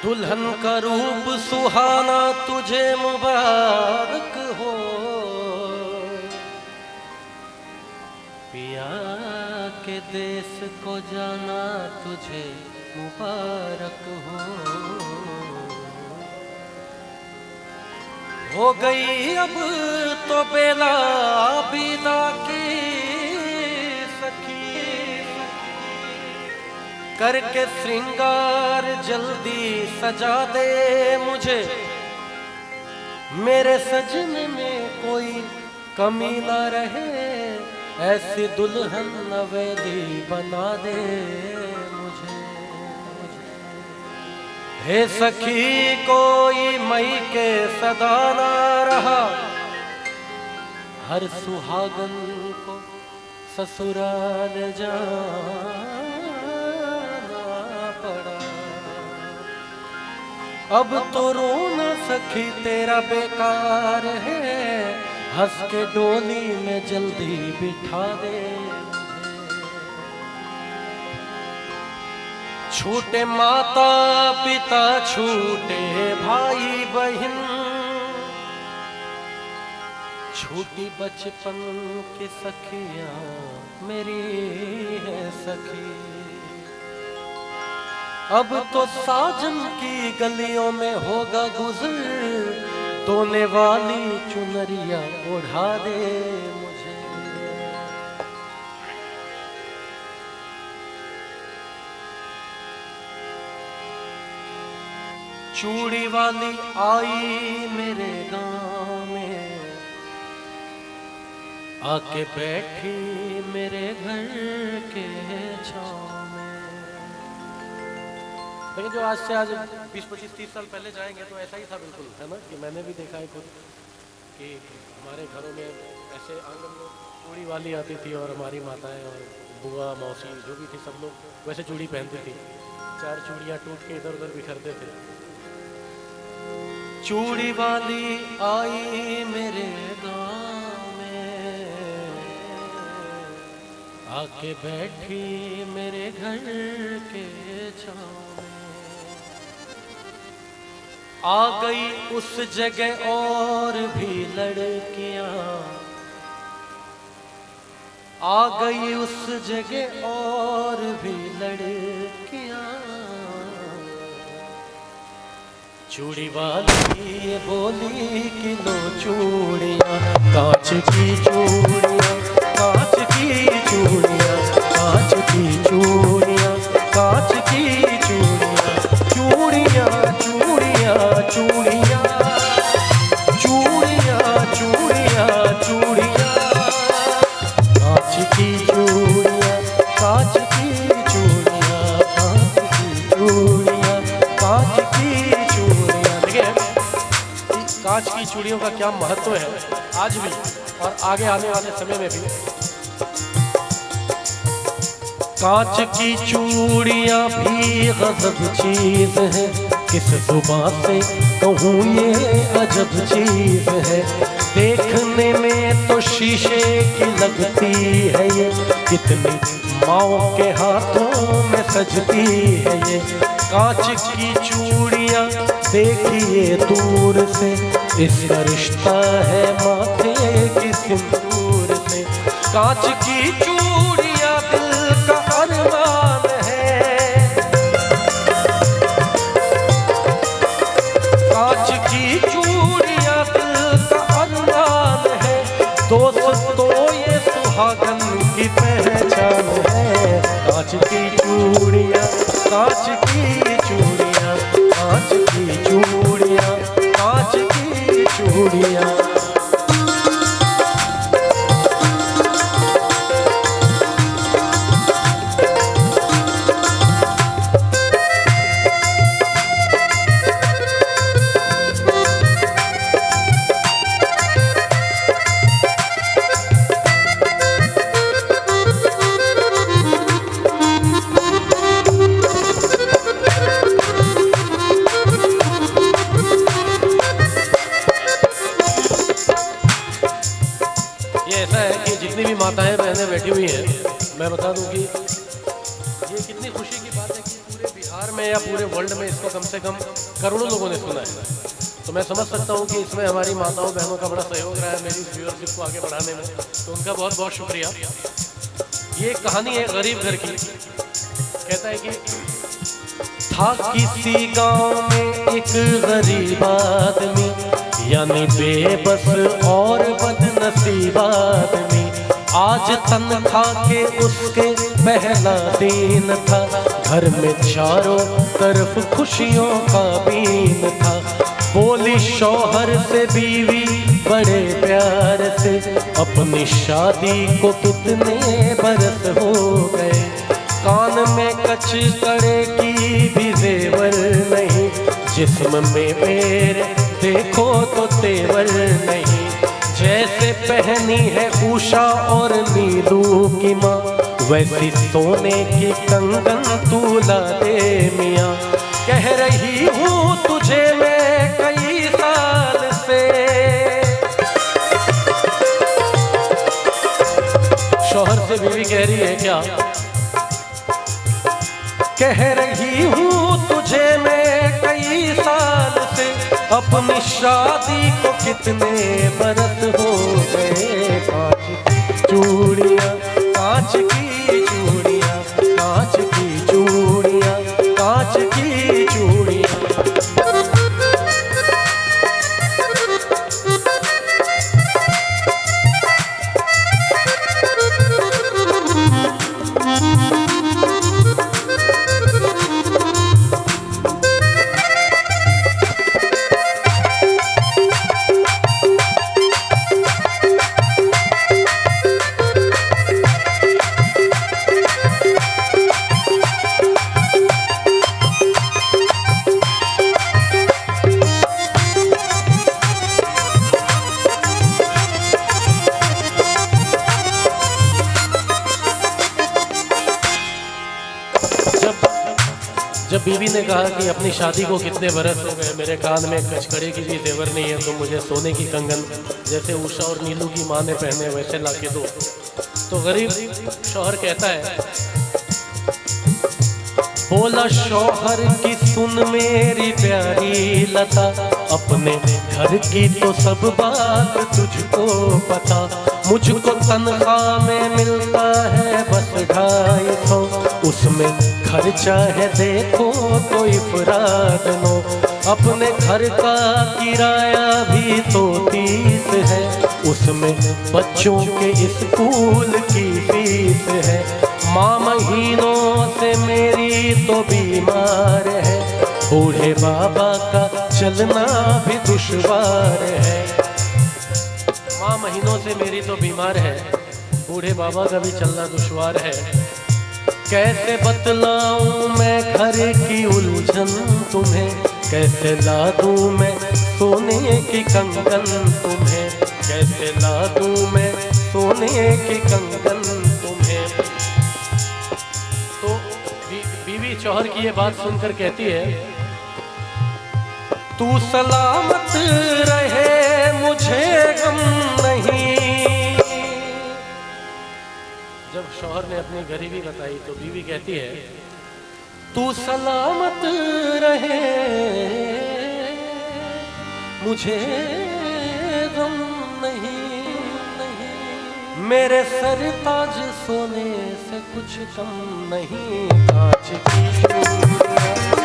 दुल्हन का रूप सुहाना तुझे मुबारक हो, पिया के देश को जाना तुझे मुबारक हो गई अब तो बेला बिदा की सखी, करके श्रृंगार जल्दी सजा दे मुझे, मेरे सजन में कोई कमी ना रहे, ऐसी दुल्हन नवेली बना दे मुझे। हे सखी कोई मई के सदा ना रहा, हर सुहागन को ससुराल जाना पड़ा। अब तो रोना सखी तेरा बेकार है, हंस के डोली में जल्दी बिठा दे। छूटे माता पिता छूटे भाई बहन, छूटी बचपन की सखियां मेरी है सखी। अब तो साजन की गलियों में होगा गुजर, तोने वाली चुनरिया ओढ़ा दे मुझे। चूड़ी वाली आई मेरे गांव में, आके बैठी मेरे घर के छांव में। लेकिन जो आज से आज 20-25-30 साल पहले जाएंगे तो ऐसा ही था बिल्कुल, है ना, कि मैंने भी देखा है खुद कि हमारे घरों में ऐसे आंगन में चूड़ी वाली आती थी और हमारी माताएं और बुआ मौसी जो भी थी सब लोग वैसे चूड़ी पहनती थी। 4 चूड़ियाँ टूट के इधर उधर बिखरते थे। चूड़ी वाली आई मेरे गाँव में, आके बैठी मेरे घर के छांव में। आ गई उस जगह और भी लड़कियां, आ गई उस जगह और भी लड़कियां। चूड़ी वाली बोली कि लो चूड़ियां, कांच की चूड़ियां, कांच की चूड़ियां, कांच की चूड़ियां, कांच की चूड़ियां, चूड़ियां चूड़ियां चूड़ियां, चूड़ियां चूड़ियां चूड़ियां, कांच की चूड़ियां, कांच की चूड़ियां, कांच की चूड़ियां, कांच की चूड़ियां। देखिए कांच की चूड़ियों का क्या महत्व है आज भी और आगे आने वाले समय में भी। कांच की चूड़ियां भी गजब चीज है, किस जुबान से कहूँ ये अजब चीज है। देखने में तो शीशे की लगती है ये, कितनी माओ के हाथों में सजती है ये। कांच की चूड़ियां देखिए दूर से, इसका रिश्ता है माथे की सिंदूर से। कांच की चूड़ियां दिल का अरमान है, कांच की चूड़ियां दिल का अरमान है। दोस्तों ये सुहागन की पहचान है। कांच की चूड़ियां, कांच की चूड़ियां, कांच की चूड़ियां, कांच की चूड़ियां। जितनी भी माताएं बहनें बैठी हुई हैं, मैं बता दूं कि ये कितनी खुशी की बात है कि पूरे बिहार में या पूरे वर्ल्ड में इसको कम से कम करोड़ों लोगों ने सुना है। तो मैं समझ सकता हूँ कि इसमें हमारी माताओं बहनों का बड़ा सहयोग रहा है मेरी व्यूअरशिप को आगे बढ़ाने में, तो उनका बहुत बहुत शुक्रिया। ये कहानी है गरीब घर की। कहता है कि था किसी गांव में एक गरीब आदमी, यानी बेबस और बदनसीब आदमी। आज तनख्वाह के उसके पहला दिन था, घर में चारों तरफ खुशियों का बीन था। बोली शौहर से बीवी बड़े प्यार से, अपनी शादी को कितने बरस हो गए। कान में कच कड़े की भी जेवर नहीं, जिस्म में मेरे देखो तो तेवर नहीं। जैसे पहनी है उषा और नीलू की माँ, वैसी सोने की कंगन तू ला दे मियाँ। कह रही हूँ तुझे मैं कई साल से, शौहर से बीवी कह रही है क्या? कह रही हूँ तुझे मैं कई साल से, अपनी शादी को कितने बरस हो गए। कांच की चूड़ियाँ, कांच की चूड़ियाँ, कांच की चूड़ियाँ, कांच की चूड़ियाँ। जब बीवी ने कहा कि अपनी शादी को कितने बरस हो गए, मेरे कान में कचकड़े की भी जेवर नहीं है, तो मुझे सोने की कंगन जैसे उषा और नीलू की माँ ने पहने वैसे ला के दो। तो गरीब शौहर कहता है, बोला शौहर की सुन मेरी प्यारी लता, अपने घर की तो सब बात तुझको पता। मुझको तनख्वाह में मिलता है बस 250, उसमें खर्चा है देखो तो इफराद नो। अपने घर का किराया भी तो 30 है, उसमें बच्चों के स्कूल की फीस है। माँ महीनों से मेरी तो बीमार है, बूढ़े बाबा का चलना भी दुश्वार है। माँ महीनों से मेरी तो बीमार है, बूढ़े बाबा का भी चलना दुश्वार है। कैसे बतलाऊं मैं घर की उलझन तुम्हें, कैसे ला दूं मैं सोने की कंगन तुम्हें, कैसे ला दूं मैं सोने की कंगन तुम्हें। तो बीवी शौहर की ये बात सुनकर कहती है, तू सलामत रहे मुझे गम नहीं। जब शौहर ने अपनी गरीबी बताई तो बीवी कहती है, तू सलामत रहे मुझे गम नहीं, नहीं। मेरे सर ताज सोने से कुछ कम नहीं। कांच की